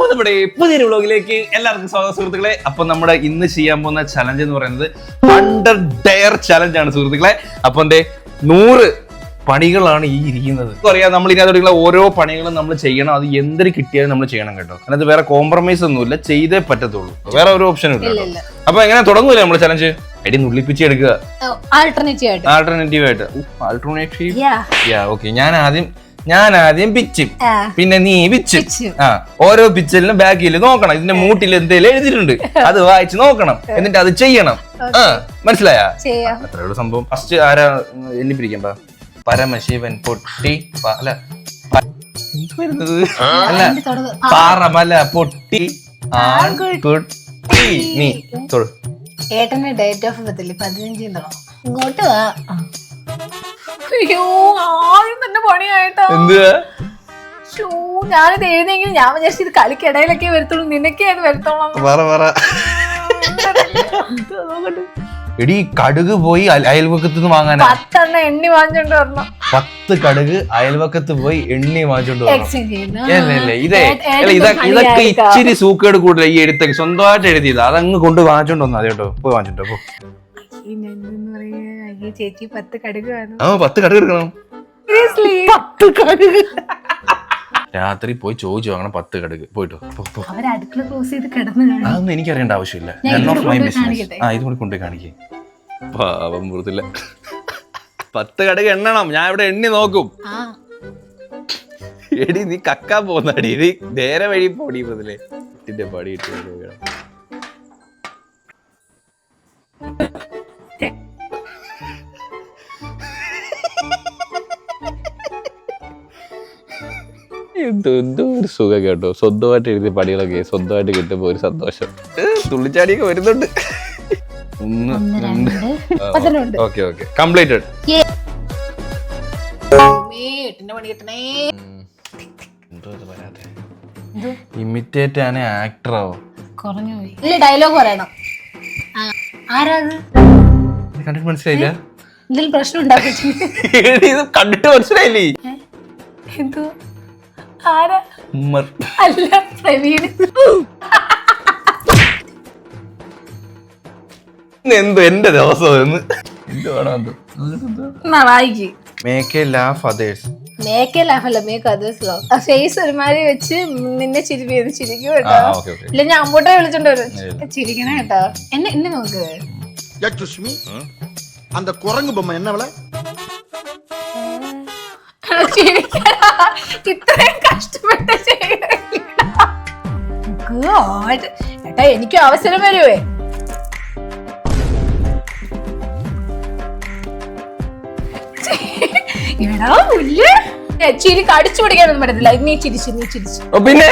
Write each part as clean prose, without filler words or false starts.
നമ്മുടെ പുതിയൊരു വ്ലോഗിലേക്ക് എല്ലാവർക്കും സ്വാഗതം സുഹൃത്തുക്കളെ. അപ്പൊ നമ്മുടെ ഇന്ന് ചെയ്യാൻ പോകുന്ന ചലഞ്ച് എന്ന് പറയുന്നത് അണ്ടർ ഡെയർ ചലഞ്ച് ആണ് സുഹൃത്തുക്കളെ. അപ്പൊ 100 പണികളാണ് ഈ ഇരിക്കുന്നത്. അറിയാം, നമ്മൾ ഇതിനകത്തുള്ള ഓരോ പണികളും നമ്മൾ ചെയ്യണം. അത് എന്തൊരു കിട്ടിയാലും നമ്മൾ ചെയ്യണം കേട്ടോ. അതിനകത്ത് വേറെ കോംപ്രമൈസ് ഒന്നുമില്ല, ചെയ്തേ പറ്റത്തുള്ളൂ, വേറെ ഒരു ഓപ്ഷനും ഇല്ല. അപ്പൊ എങ്ങനെ തുടങ്ങൂലേ നമ്മൾ ചലഞ്ച്? എടി നുള്ളിപ്പിച്ച് എടുക്കുക ആൾട്ടർനേറ്റീവ് ആയിട്ട്. ഓക്കെ, ഞാൻ ആദ്യം പിച്ചും, പിന്നെ നീ പിച്ചും. ഓരോ പിച്ചിലും ബാക്കിൽ നോക്കണം, ഇതിന്റെ മൂട്ടിൽ എന്തെങ്കിലും എഴുതിയിട്ടുണ്ട്, അത് വായിച്ച് നോക്കണം, എന്നിട്ട് അത് ചെയ്യണം. മനസ്സിലായ? അത്രയുള്ള സംഭവം. ഫസ്റ്റ് ആരാ എണ്ണി പിരിക്കണ്ട? പരമശിവൻ പൊട്ടി അല്ല പാറമല പൊട്ടി ആൺകുട്ടി. നീ തൊഴു. ഏട്ടന്റെ ഡേറ്റ് ഓഫ് ബർത്ത് 15 ഇങ്ങോട്ട് വാ. അയ്യോ, ആദ്യം തന്നെ പണിയായിട്ടോ. എന്തുവാ? ഞാനിത് എഴുതിയെങ്കിൽ ഞാൻ വിചാരിച്ചു ഇത് കളിക്കിടയിലൊക്കെ വരത്തുള്ളൂ, നിനക്കേ അത് വരത്തോളാം. എടി, കടുക് പോയി അയൽവക്കത്ത് നിന്ന് വാങ്ങാനാ. 10 എണ്ണി വാങ്ങിച്ചോണ്ട് വരണം. 10 കടുക് അയൽവക്കത്ത് പോയി എണ്ണി വാങ്ങിച്ചോണ്ട് വരണം. ഇതൊക്കെ ഇച്ചിരി സൂക്കേട് കൂടുതൽ. ഈ എഴുത്തൊക്കെ സ്വന്തമായിട്ട് എഴുതിയത് അതങ്ങ് കൊണ്ട് വാങ്ങിച്ചോണ്ട് വന്നു. അതേട്ടോ, പോയി വാങ്ങിച്ചോട്ടോ. ചേച്ചി 10 കടുക് വേണം. 10 കടുക് എടുക്കണം. 10 കടുക് രാത്രി പോയി ചോദിച്ചു വാങ്ങണം. 10 കടുക് പോയിട്ടോ. അടുക്കള ക്ലോസ് ചെയ്ത് കിടന്നു. അതൊന്നും എനിക്കറിയേണ്ട ആവശ്യമില്ല. ഇത് കൂടി കൊണ്ടുപോയി കാണിക്കേ. പാവം പുറത്തില്ല. 10 കടുക് എണ്ണണം. ഞാൻ ഇവിടെ എണ്ണി നോക്കും. എടി, നീ കക്കാൻ പോന്നടി. നീ നേരെ വഴി പോടി മുതലേ ഇതിന്റെ പടി ഇട്ട്. എന്തോ ഒരു സുഖം കേട്ടോ. സ്വന്തമായിട്ട് എഴുതിയ പണികളൊക്കെ സ്വന്തമായിട്ട് കിട്ടുമ്പോ ഒരു സന്തോഷം. തുള്ളിച്ചാടിയൊക്കെ വരുന്നുണ്ട്. 1 2 ഓക്കെ കംപ്ലീറ്റഡ്. ഇമിറ്റേറ്റ് ആണ് ആക്ടറോ? ഡയലോഗ് പറയണം. കണ്ടിട്ട് മനസ്സിലായില്ല? എന്തെങ്കിലും പ്രശ്നം ഉണ്ടാക്കിയിട്ട് കണ്ടിട്ട് മനസ്സിലായില്ലേ? എന്തോ അല്ല, പ്രവീൺ. എന്തോ എന്റെ ദിവസം ഫേസ് ഒരുമാതിരി വെച്ച് നിന്നെ ചിരിക്കും കേട്ടോ. ഇല്ല, ഞാൻ അമ്പോട്ടെ വിളിച്ചോണ്ട് വരും. ചിരിക്കണ കേട്ടോ. എന്നെ നോക്ക്. அந்த குரங்கு பொம்மை என்ன ഇത്രയും കഷ്ടപ്പെട്ട് ഏട്ടാ, എനിക്കും അവസരം വരുവേ. ചിരി കടിച്ചു പിടിക്കാനൊന്നും പറ്റത്തില്ല. നീ ചിരിച്ചു. പിന്നെ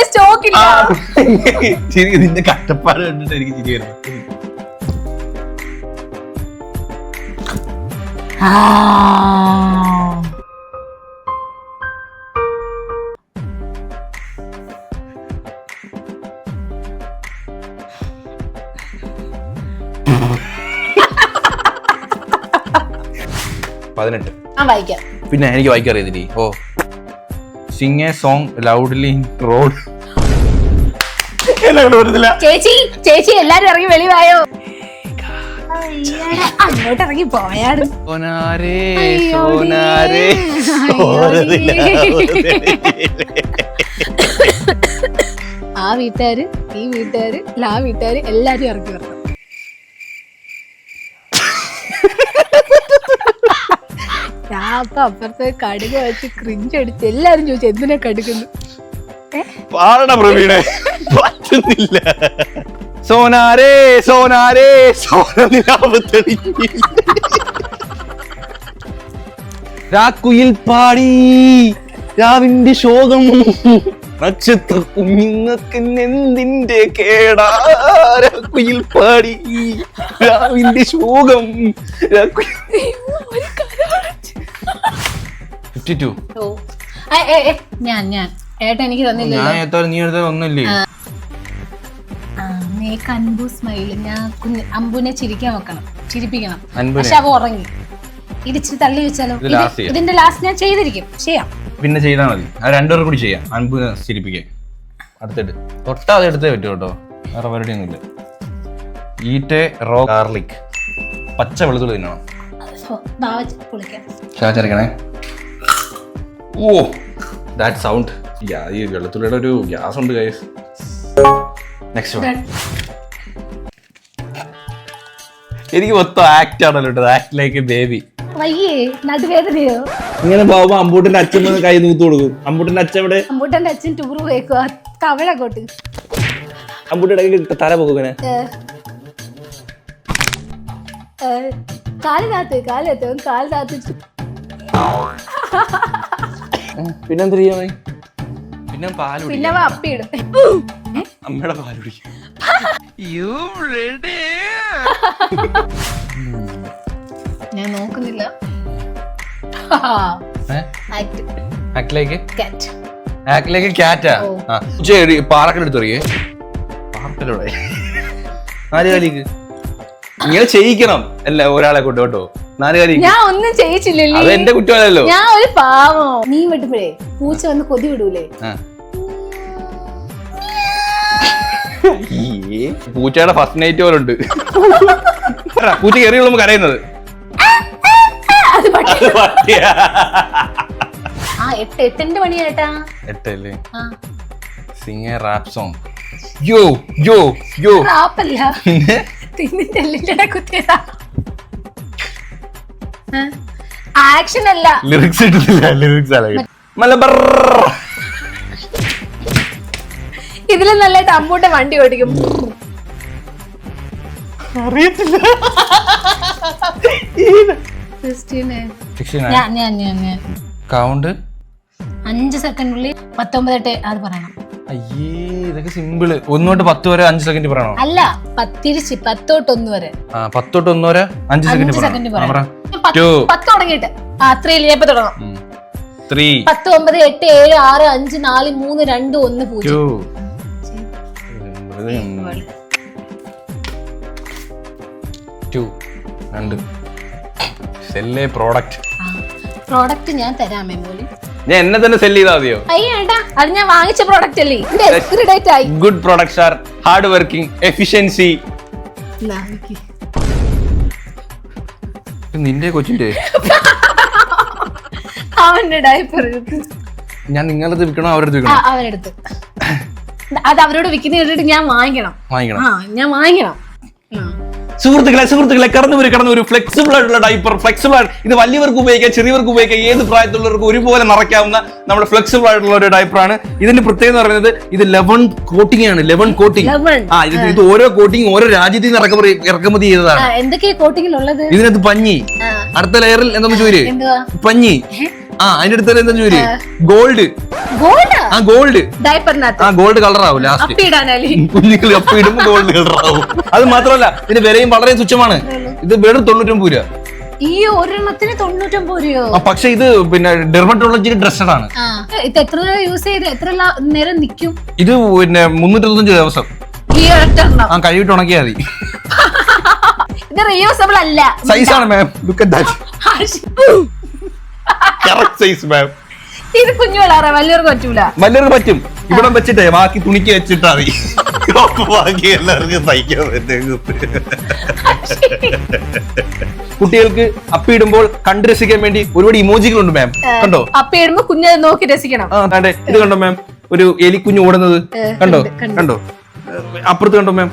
സ്റ്റോക്ക് ഇല്ല. നിന്റെ കഷ്ടപ്പാട് കണ്ടിട്ട് എനിക്ക് ചിരി വരുന്നു. വായിക്കാം. പിന്നെ എനിക്ക് വായിക്കാൻ അറിയത്തില്ലേ? Oh, sing a song loudly in road. ചേച്ചി എല്ലാരും ഇറങ്ങി വെളിവായോ? അങ്ങോട്ട് ഇറങ്ങി പോയാട്. ആ വീട്ടുകാര്, ഈ വീട്ടുകാര്, ആ വീട്ടുകാര് എല്ലാരും ഇറങ്ങി വരണം. ഞാൻ അപ്പൊ അപ്പുറത്തെ കടുക് വെച്ച് ക്രിഞ്ച് അടിച്ച് എല്ലാരും ചോദിച്ചു എന്തിനാ കടുക്കുന്നു. പറ്റുന്നില്ല. സോനാരേ സോനനിലാവ് തെളിഞ്ഞി രാക്കുയിൽ പാടി രാവിന്റെ ശോകം നക്ഷത്ര കുഞ്ഞുങ്ങൾക്ക് എന്തിന്റെ കേടാ. രാക്കുയിൽ പാടി രാവിന്റെ ശോകം. 52. ഞാൻ ഏട്ടാ എനിക്ക് തന്നില്ല. നീ എടുത്താൽ ഒന്നുമില്ലേ? അൻപു സ്മൈല്. ഞാൻ അമ്പുനെ ചിരിക്കാൻ വെക്കണം, ചിരിപ്പിക്കണം. പക്ഷെ അവ ഉറങ്ങി. ഇടിച്ചിട്ട് തള്ളി വെച്ചാലോ? ഇതിന്റെ ലാസ്റ്റ് ഞാൻ ചെയ്തിരിക്കും, ചെയ്യാം. പിന്നെ ചെയ്താൽ മതി. അത് രണ്ടുപേരും കൂടി ചെയ്യാം. അൻപ് ചിരിപ്പിക്കാൻ. അടുത്തിട്ട് തൊട്ടാ അത് എടുത്തേ പറ്റും കേട്ടോ. വേറെ പരിപാടി ഒന്നുമില്ല. Eat raw garlic. പച്ച വെളുത്തുള്ളി തിന്നണം. ചാച്ചരക്കണേ. Oh that sound. ഈ വെളുത്തുള്ളിയുടെ ഒരു ഗ്യാസ് ഉണ്ട് ഗൈസ്. Next one. എനിക്ക് മൊത്തം ആക്ട് ആണല്ലോ കേട്ടോ. Act like baby. നടുവേദനയോ? ഇങ്ങനെ പോകുമ്പോ അമ്പൂട്ടിന്റെ അച്ഛൻ കൈ നൂത്ത് കൊടുക്കും. അമ്പൂട്ടിന്റെ അച്ഛൻ ഇവിടെ. അമ്പൂട്ടന്റെ അച്ഛൻ ടൂർ പോയേക്കുവാ തമിഴക്കോട്ട്. അമ്പൂട്ടിയുടെ തല പോകും. പിന്നെന്താ ചെയ്യാ? പിന്നെ പാല് പിന്നെ അപ്പിയിടും. അമ്മയുടെ പാല് കുടിക്കും. ഞാൻ നോക്കുന്നില്ല. പാറക്കലെടുത്തറിയേ. പാറക്കലോടെ 4 കാലിക്ക് ഇങ്ങനെ ചെയ്യിക്കണം. അല്ല ഒരാളെ കൊണ്ട് കേട്ടോ. 4 കാലിക്ക് ഞാൻ ഒന്നും ചെയ്യിച്ചില്ലല്ലോ. അത് എന്റെ കുറ്റമല്ലല്ലോ. ഞാൻ ഒരു പാവം. നീ വിട്ടുമ്പോഴേ പൂച്ച വന്ന് കൊതി വിടൂലേ? പൂച്ചയുടെ ഫസ്റ്റ് നൈറ്റ് പോലെ ഉണ്ട്. പൂച്ച കയറിയുള്ള നമുക്ക് അറിയുന്നത്. എട്ടിന്റെ പണിയാട്ടാ. 8 അല്ലേ? Sing a rap song. Yo yo yo. റാപ്പല്ല, ആക്ഷൻ അല്ല. ലിറിക്സ് ഇട്ടില്ല. ലിറിക്സ് അല്ല. മലബാർ. ഇതില് നല്ലതായിട്ട് അമ്മൂട്ടെ വണ്ടി ഓടിക്കും. അറിയത്തില്ല. കൗണ്ട് 5 സെക്കൻഡിനുള്ളിൽ 19 അത് പറയണം. അയ്യേ ഇതൊക്കെ സിമ്പിള്. 1 തൊട്ട് 10 വരെ 5 സെക്കൻഡ് പറയണോ? അല്ല, 10 തൊട്ട് 1 വരെ. 10 തൊട്ട് 1 വരെ 5 സെക്കൻഡ് പറയണം. 10 തുടങ്ങിയിട്ട് 3 ഇപ്പൊ തുടങ്ങാം. 3 10 9 8 7 6 5 4 3 2 1 0. സെല്ലേ പ്രോഡക്റ്റ്. പ്രോഡക്റ്റ് ഞാൻ തരാമേ മോളി. ഞാൻ എന്നെ തന്നെ സെല് ചെയ്താൽ മതിയോ? അയ്യേട്ടാ, അത് ഞാൻ വാങ്ങിച്ച പ്രോഡക്റ്റ് അല്ലേ. എക്സ്പയറി ഡേറ്റ് ആയി. Good products R hard working, efficiency. നിന്റെ കൊച്ചിന്റെ അവന്റെ ഡയപ്പർ ഞാൻ നിങ്ങളത് വിൽക്കണോ അവരെടുത്ത് വിൽക്കണോ? അവരെടുത്ത്. അത് അവരോട് വിൽക്കുന്ന കേട്ടിട്ട് ഞാൻ വാങ്ങിക്കണം. ഞാൻ വാങ്ങിക്കണം. സുഹൃത്തുക്കളെ കടന്നു വരും ഫ്ലെക്സിബിൾ ആയിട്ടുള്ള ഡൈപ്പർ. ഫ്ലെക്സിബിൾ ആയിട്ട് ഇത് വലിയവർക്ക് ഉപയോഗിക്കാം, ചെറിയവർക്ക് ഉപയോഗിക്കാം, ഏത് പ്രായത്തിലുള്ളവർക്ക് ഒരുപോലെ നിറയ്ക്കാവുന്ന നമ്മുടെ ഫ്ലെക്സിബിൾ ആയിട്ടുള്ള ഒരു ഡൈപ്പറാണ്. ഇതിന്റെ പ്രത്യേകത എന്ന് പറയുന്നത് ഇത് 11 കോട്ടിംഗ് ആണ്. 11 കോട്ടിംഗ്. ഇത് ഓരോ കോട്ടിംഗ് ഓരോ രാജ്യത്തിൽ നിന്ന് ഇറക്കുമതി ചെയ്തതാണ്. എന്തൊക്കെയാ കോട്ടിംഗിലുള്ളത്? ഇതിനകത്ത് പഞ്ഞി, അടുത്ത ലെയറിൽ എന്താ ചോര് പഞ്ഞി, അതിന്റെ അടുത്ത എന്താ ചോര് ഗോൾഡ്. ഗോൾഡ് ഗോൾഡ് കളർ ആവും ലാസ്റ്റ്. കുഞ്ഞുങ്ങൾ അപ്പ ഇടുമ്പോ ഗോൾഡ് കളർ ആവും. അത് മാത്രമല്ല ഇതിന്റെ വിലയും വളരെ തുച്ഛമാണ്. ഇത് വെറും 99 രൂപ. ഈ ഒരെണ്ണത്തിന് 99 രൂപയോ? പക്ഷെ ഇത് പിന്നെ ഡെർമറ്റോളജി ഡ്രസ്സഡ് ആണ്. ഇത് എത്ര യൂസ് ചെയ്ത് എത്ര നേരം നിൽക്കും? ഇത് പിന്നെ 365 ദിവസം. കഴിവിട്ട് ഉണക്കിയാൽ മതി. ഇത് റീയൂസബിൾ അല്ല. സൈസാണ് ma'am. Look at that. Correct size ma'am. ഇത് കുഞ്ഞു വളാറാ, വലിയവർക്ക് പറ്റൂല. വലിയവർക്ക് പറ്റും. ഇവിടെ വെച്ചിട്ടേ ബാക്കി തുണിക്ക് വെച്ചിട്ടാ മതി. ബാക്കി എല്ലാവർക്കും തയ്ക്കാൻ പറ്റും. കുട്ടികൾക്ക് അപ്പിയിടുമ്പോൾ കണ്ടു രസിക്കാൻ വേണ്ടി ഒരുപാട് ഇമോജികളുണ്ട് മാം. കണ്ടോ? അപ്പിയിടുമ്പോ കുഞ്ഞ് നോക്കി രസിക്കണം. ഇത് കണ്ടോ മാം? ഒരു എലിക്കുഞ്ഞ് ഓടുന്നത് കണ്ടോ? കണ്ടോ? അപ്പുറത്ത് കണ്ടോ മാം?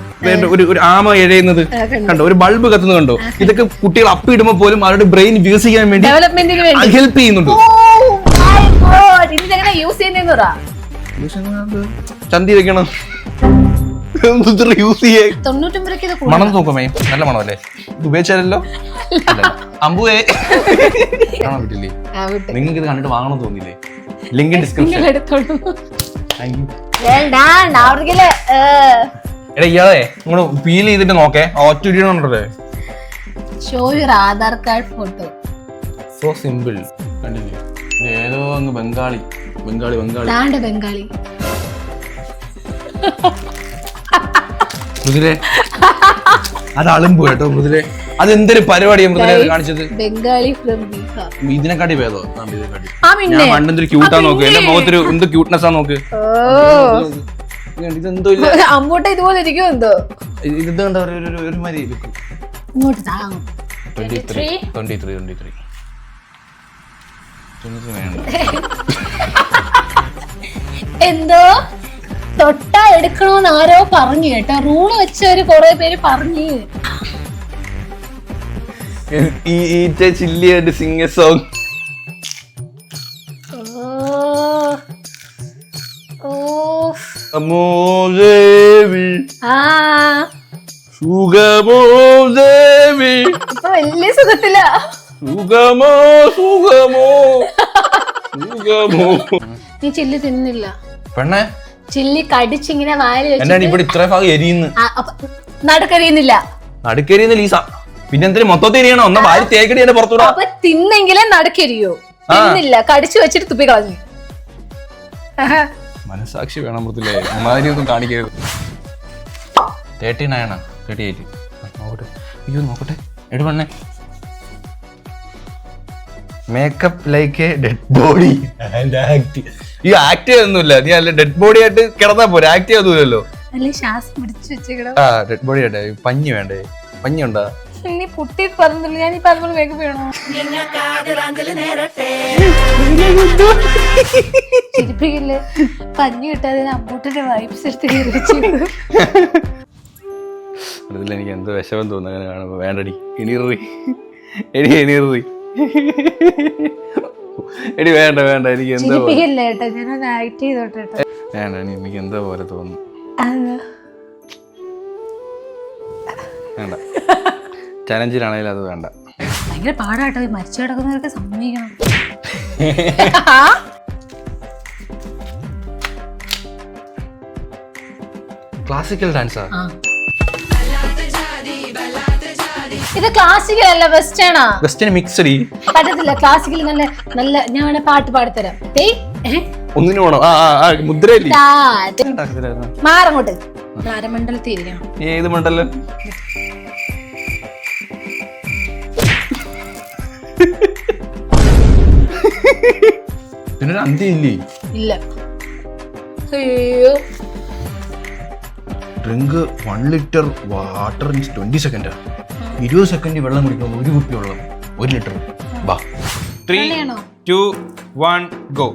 ഒരു ആമ എഴയുന്നത് കണ്ടോ? ഒരു ബൾബ് കത്തുന്നത് കണ്ടോ? ഇതൊക്കെ കുട്ടികൾ അപ്പിയിടുമ്പോ പോലും അവരുടെ ബ്രെയിൻ വികസിക്കാൻ വേണ്ടി ഹെൽപ്പ് ചെയ്യുന്നുണ്ട്. ചന്തി വെക്കണം. യൂസ് ചെയ്യേ. മണം നോക്കുമേ, നല്ല മണമല്ലേ? ഇത് ഉപയോഗിച്ചാലല്ലോ. അമ്പുവേ കാണാൻ പറ്റില്ലേ? നിങ്ങൾക്ക് ഇത് കണ്ടിട്ട് വാങ്ങണമെന്ന് തോന്നിയില്ലേ? Link description. എടാ ഇയാളെ നിങ്ങൾ ഫീൽ ചെയ്തിട്ട് നോക്കേ. ഒറ്റ ഉണ്ടല്ലേ? Show your Aadhaar card photo. So simple. കണ്ടില്ലേ? ഏതോ അങ്ങ് ബംഗാളി. മൃദുലേ അത് അളുമ്പോ കേട്ടോ. മൃദുലേ അതെന്തൊരു പരിപാടി കാണിച്ചത്? ബംഗാളി ഫ്രം ബീഹാർ. ഇതിനെക്കാട്ടി ഭേദോ? ഞാൻ പണ്ടെന്തൊരു ക്യൂട്ടാ നോക്ക്, എന്റെ മുഖത്തൊരു എന്ത് ക്യൂട്ട്നെസ് ആ നോക്ക്. ഇതെന്തോ അമ്മൂട്ട ഇതുപോലെ ഇരിക്കും എന്തോ. ഇത് കണ്ട ഒരു മാതിരി ഇങ്ങോട്ട് 23 വേണ്ട. എന്തോ തൊട്ടാ എടുക്കണോന്ന് ആരോ പറഞ്ഞു കേട്ടോ. റൂള് വെച്ചവര് കൊറേ പേര് പറഞ്ഞു. Chilli and sing a song. ഇപ്പൊ വലിയ സുഖത്തില. നീ ചില്ലി തിന്നില്ല പെണ്ണേ. ചില്ലി കടിച്ചിങ്ങനെ വാരി നടുക്കരിയുന്നില്ല. നടുക്കരിയുന്നില്ല. പിന്നെ എന്തിനും മൊത്തത്തിൽ എരിയണോ? ഒന്ന് വാരി തേക്കടി എന്റെ പുറത്തൂടെ. അപ്പൊ തിന്നെങ്കിലേ നടുക്കരിയോ? തിന്നില്ല, കടിച്ചു വെച്ചിട്ട് തുപ്പി കളഞ്ഞു. മനസാക്ഷി വേണം മൃത്തില്ലേ, അമ്മാതിരി ഒന്നും കാണിക്കരുത്. 39 38. നോക്കട്ടെ, അയ്യോ നോക്കട്ടെ. എടി പെണ്ണേ, makeup like A dead body. ഈ ആക്ട് ചെയ്യൊന്നുമില്ല. നീ അല്ല ഡെഡ് ബോഡി ആയിട്ട് കിടന്നാ പോരെ, ആക്ട് ചെയ്തൊന്നുമില്ലല്ലോ. ആ ഡെഡ് ബോഡി ആട്ടെ. പഞ്ഞി വേണ്ടേ? പഞ്ഞി ഉണ്ടാ? നീ പുട്ടി പറഞ്ഞില്ല, ഞാൻ ഈ പറഞ്ഞ മേക്കപ്പ് ചെയ്യണോ? ചിരിപ്പിക്കില്ലേ? പഞ്ഞി കിട്ടാതെ അമ്മൂട്ടിന്റെ വൈബ്സ് എടുത്ത് എനിക്ക് എന്തോ വിഷമം തോന്നുന്നു അങ്ങനെ കാണുമ്പോ. വേണ്ടടി, ഇനിറി എടി എടി വേണ്ട വേണ്ട, എനിക്ക് എന്തോ വേണ്ട, എനിക്ക് എന്തോ പോലെ തോന്നുന്നു. വേണ്ട, ചലഞ്ചിലാണെങ്കിലും അത് വേണ്ട. ഭയങ്കര പാടാട്ടോ, മരിച്ചു കിടക്കുന്നവർക്ക് സമ്മതിക്കണം. ക്ലാസിക്കൽ ഡാൻസാ? ഇത് ക്ലാസിക്കൽ അല്ല, വെസ്റ്റേൺ ആ. വെസ്റ്റേൺ മിക്സഡ് പറ്റത്തില്ല. ക്ലാസിക്കൽ നല്ല നല്ല ഞാൻ വേണേ പാട്ട് പാടിത്തരാം. ഒന്നിനു വേണോ? മുദ്രയില്ലേ? മാറങ്ങോട്ട്. താരമണ്ഡലത്തിൽ ഇരിക്കണം. ഏത് മണ്ഡലം? പിന്നെ അന്ത്യമില്ലേ? ഇല്ല. അയ്യോ, drink 1 litre water in 20 second. 20 second വെള്ളം കുടിക്കണം. 1 കുപ്പി വെള്ളം 1 ലിറ്റർ. വാ, 3 2 1 ഗോ.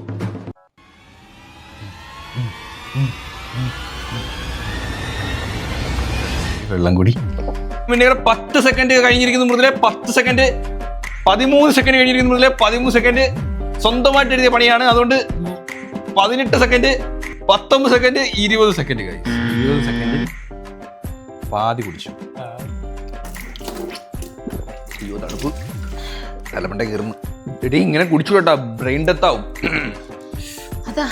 വെള്ളം കൂടി. പിന്നെ 10 സെക്കൻഡ് കഴിഞ്ഞിരിക്കുന്നു മൃദുലെ. 10 സെക്കൻഡ് 13 സെക്കൻഡ് കഴിഞ്ഞിരിക്കുന്നു മൃദുലെ. 13 സെക്കൻഡ് സ്വന്തമായിട്ട് എഴുതിയ പണിയാണ്. അതുകൊണ്ട് 18 സെക്കൻഡ് 19 സെക്കൻഡ് 20 സെക്കൻഡ് കഴിഞ്ഞു. 20 സെക്കൻഡ് പാതി കുടിച്ചു. അയ്യോ തണുപ്പ്, തലമണ്ട കയറുന്നു. എടി ഇങ്ങനെ കുടിച്ചു കേട്ടാ ബ്രെയിൻ ഡെത്ത് ആവും. അതാ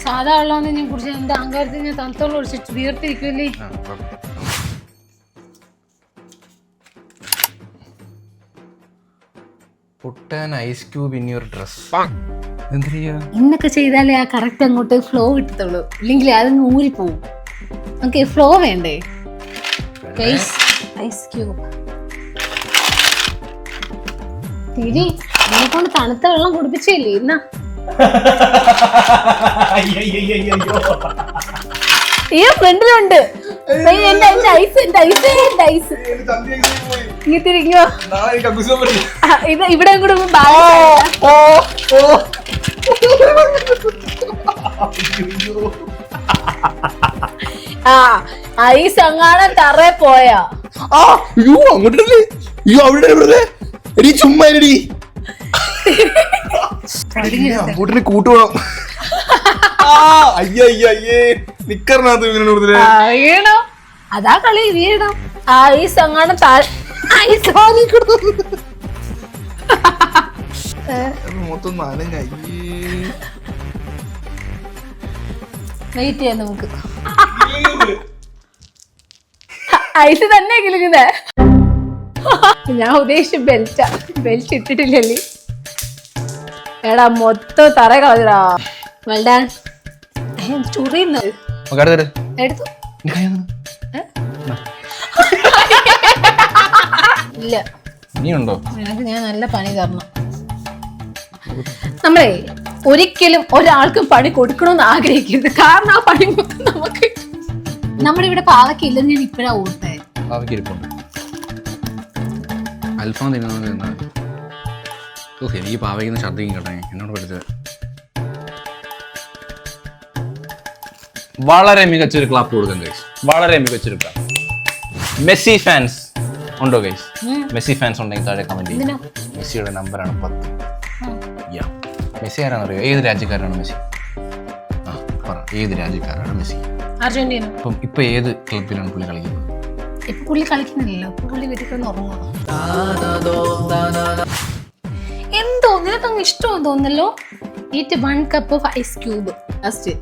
സാധാ വെള്ളമാണ് ഞാൻ കുടിച്ചത്. എന്റെ അഹങ്കാരത്തിൽ ഞാൻ തണുത്തോളം കുടിച്ചിട്ട് വീർത്തിരിക്കുമല്ലേ. Put an ice cube in your dress. ഇന്നൊക്കെ ചെയ്താലേ ആ കറക്റ്റ് അങ്ങോട്ട് ഫ്ലോ കിട്ടത്തുള്ളൂ, ഇല്ലെങ്കിൽ അതങ്ങ് ഊരിപ്പോവും. ഓക്കെ, ഫ്ലോ വേണ്ടേ? ഐസ് ക്യൂബ് തിരി എന്നെ കൊണ്ട് തണുത്ത വെള്ളം കുടിപ്പിച്ചില്ലേ ഇന്നാ. ഈ ഫ്രണ്ടിലുണ്ട് ഇവിടെ കൂടെ ഐസ് അങ്ങാണ് തറ പോയാ. അങ്ങോട്ടല്ലേ ചുമ്മാ കൂട്ടുവേണം. വീണോ? അതാ കളി, വീണം. ഐസ് അങ്ങാണ് വെയിറ്റ് ചെയ്യാം നമുക്ക്. ഐസ് തന്നെ കിളിക്കുന്നേ. ഞാൻ ഉദ്ദേശിച്ച ബെൽറ്റാ. ബെൽറ്റ് ഇട്ടിട്ടില്ലല്ലേ എടാ, മൊത്തം തറ കളഞ്ഞടാ. വെൽഡാൻ. ചുറിയുന്നത് എടുത്തു. ഇല്ല. ഇനിയുണ്ടോ? നിനക്ക് ഞാൻ നല്ല പണി തരണം. നമ്മളെ ഒരിക്കലും ഒരാൾക്കും പണി കൊടുക്കണമെന്ന് ആഗ്രഹിക്കരുത്. കാരണം ആ പണി മൊത്തം നമുക്ക്. നമ്മുടെ ഇവിടെ പാവയ്ക്ക ഇല്ലെന്ന് ഞാൻ ഇപ്പഴാ ഓർത്തേ. പാവയ്ക്കിരിപ്പുണ്ട്. അൽഫാം തിന്നുന്നത് തിന്നാൽ എനിക്ക് പാവയ്ക്കുന്ന ഛർദ്ദിക്കും കേട്ടെ. എന്നോട് പഠിച്ചത് വളരെ മികച്ചൊരു ക്ലാപ്പ് കൊടുക്കാം ഗൈസ്. വളരെ മികച്ചൊരു ക്ലാപ്പ്. മെസ്സി ഫാൻസ് ഉണ്ടോ ഗൈസ്? മെസ്സി ഫാൻസ് ഉണ്ടെങ്കിൽ താഴെ കമന്റ് ചെയ്യും. മെസ്സിയുടെ നമ്പറാണ് 10. മെസ്സി ആരാണെന്നറിയോ? ഏത് രാജ്യക്കാരനാണ് മെസ്സി? ആ പറ, ഏത് രാജ്യക്കാരാണ് മെസ്സി? അർജന്റീന. അപ്പം ഇപ്പൊ ഏത് ക്ലബിലാണ് പുള്ളി കളിക്കുന്നത്? ഇപ്പൊ പുള്ളി കളിക്കുന്നില്ലല്ലോ. പുള്ളി വീട്ടിൽ ഉറങ്ങുക. എന്തോ നിനക്കങ്ങ് ഇഷ്ടമെന്ന് തോന്നല്ലോ. Eat 1 cup of ice cube first.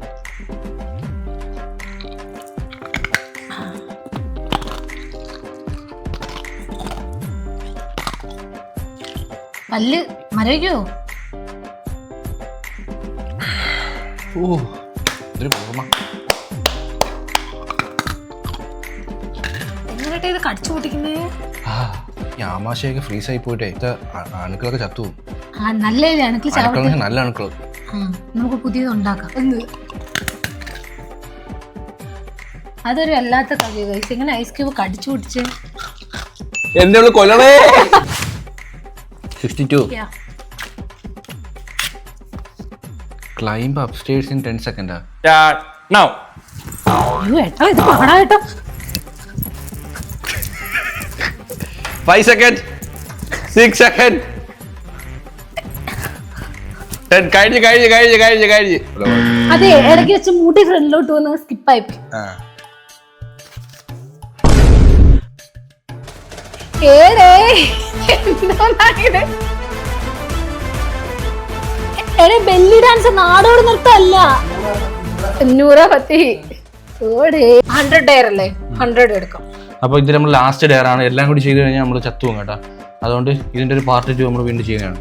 പല്ല് മരവിക്കോ? ഓ ഒരു ഓർമ്മ. എങ്ങനെയാ ഇത് കടിച്ചു പൊട്ടിക്കുന്നേ? ഈ ആമാശയൊക്കെ ഫ്രീസ് ആയി പോയിട്ടേ അണുക്കളൊക്കെ ചത്തു. നല്ല അണുക്കൾ, നല്ല അണുക്കൾ. നമുക്ക് പുതിയത് ഉണ്ടാക്കാം. അതൊരു വല്ലാത്ത കഥ. ഇങ്ങനെ ഐസ് ക്യൂബ് കടിച്ചു പൊട്ടിച്ച് എന്റെ കൊല്ലണേ. 62. Climb upstairs in 10 seconds. Start now. അയ്യോ ഏട്ടാ, ഇത് പാടാ കേട്ടോ. 5 seconds. 6 seconds. 10. കഴിഞ്ഞു. അതെ, ഇടയ്ക്ക് വെച്ച് മൂട്ടി ഫ്രണ്ടിലോട്ട് വന്ന് സ്കിപ്പായി. ബെല്ലി ഡാൻസ് നാടോട് നൃത്തമല്ല. 100 ഡയർ അല്ലേ? 100 എടുക്കാം. അപ്പൊ ഇത് നമ്മൾ ലാസ്റ്റ് ഡയർ ആണ്. എല്ലാം കൂടി ചെയ്ത് കഴിഞ്ഞാൽ നമ്മൾ ചത്തുവും കേട്ടാ. അതുകൊണ്ട് ഇതിന്റെ ഒരു പാർട്ട് 2 നമ്മൾ വീണ്ടും ചെയ്യുകയാണ്.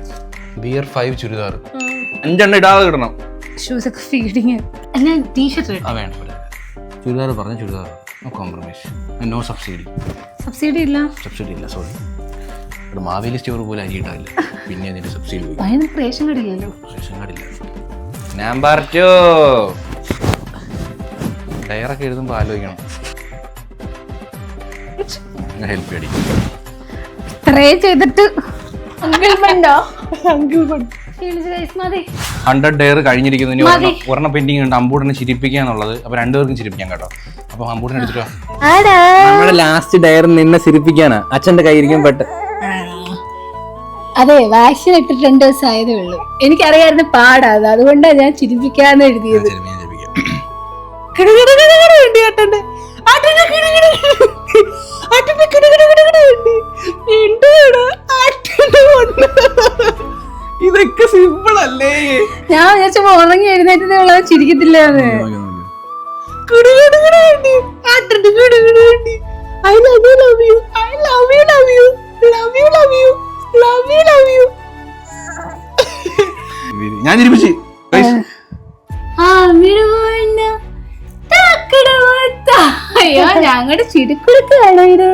ബിയർ 5 ചുരിദാർ 5 ഇടാതെ കിടണം. ഷൂസ് ഒക്കെ ഫീഡിങ്. ഞാൻ ടീഷർട്ട് വേണം. ചുരിദാർ പറഞ്ഞ churidar. No compromise. No subsidy. Subsidy ഇല്ല. സോറി. ഇവിടെ മാവേലി സ്റ്റോർ പോലെ അരി ഇടാറില്ല. പിന്നെ അതിന്റെ സബ്സിഡി പോയി. റേഷൻ കാർഡില്ലല്ലോ. നമ്പർ 2 ഡയറൊക്കെ എഴുതുമ്പോൾ ആലോചിക്കണം. ഹെൽപ്പ് അടിക്കും. ചെയ്തിട്ട് 100 ഡയർ കഴിഞ്ഞിരിക്കുന്നു. ഇനി ഒരെണ്ണം പെൻഡിങ് ഉണ്ട്. അമ്പൂടനെ ചിരിപ്പിക്കുക എന്നുള്ളത്. അപ്പൊ 2 പേർക്കും ചിരിപ്പിക്കാം കേട്ടോ. അപ്പൊ അമ്പൂടനെ എടുത്തിട്ടോ. നമ്മുടെ ലാസ്റ്റ് ഡയർ നിന്നെ ചിരിപ്പിക്കാനാ. അച്ഛന്റെ കയ്യിരിക്കും പെട്ട്. അതെ, വാക്സിൻ ഇട്ടിട്ട് 2 ദിവസം ആയതേ ഉള്ളൂ. എനിക്കറിയായിരുന്നു പാടാത്. അതുകൊണ്ടാണ് ഞാൻ ചിരിപ്പിക്കാന്ന് എഴുതിയത്. ഇതൊക്കെ സിമ്പിൾ അല്ലേ? ഞാൻ വിചാരിച്ചപ്പോ ഉറങ്ങി എഴുന്നേറ്റത് ചിരിക്കത്തില്ലാന്ന്. ഞാൻ ചിരിപ്പിച്ചു. അയ്യോ, ഞങ്ങളുടെ ചിരിക്കുടുക്കാണോ ഇത്?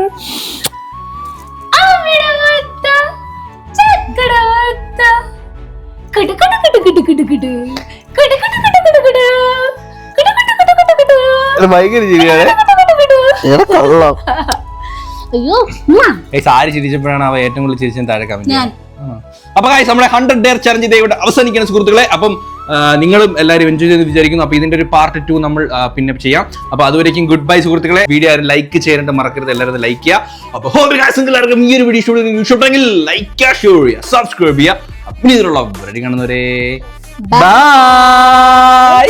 അയ്യോ, ആര് ചിരിച്ചപ്പോഴാണ് അവ ഏറ്റവും കൂടുതൽ ചിരിച്ചത്? താഴെ കമന്റ്. അപ്പൊ ഗൈസ്, നമ്മുടെ 100 ഡയർ ചലഞ്ച് ഇതേ ഇവിടെ അവസാനിക്കുന്ന സുഹൃത്തുക്കളെ. അപ്പം നിങ്ങളും എല്ലാവരും എൻജോയ് ചെയ്ത് വിചാരിക്കുന്നു. അപ്പൊ ഇതിന്റെ ഒരു പാർട്ട് 2 നമ്മൾ പിന്നെ ചെയ്യാം. അപ്പൊ അതുവരേക്കും ഗുഡ് ബൈ സുഹൃത്തുക്കളെ. വീഡിയോ ആരും ലൈക്ക് ചെയ്യാനായിട്ട് മറക്കരുത്. എല്ലാവരും ലൈക്ക് ചെയ്യുക. അപ്പൊ എല്ലാവർക്കും ഈ ഒരു വീഡിയോ ഇഷ്ടപ്പെട്ടെങ്കിൽ ലൈക്ക് ചെയ്യുക, ഷെയർ ചെയ്യുക, സബ്സ്ക്രൈബ് ചെയ്യുക. അപ്പം ഇതിലുള്ള കാണുന്നവരെ ബൈ.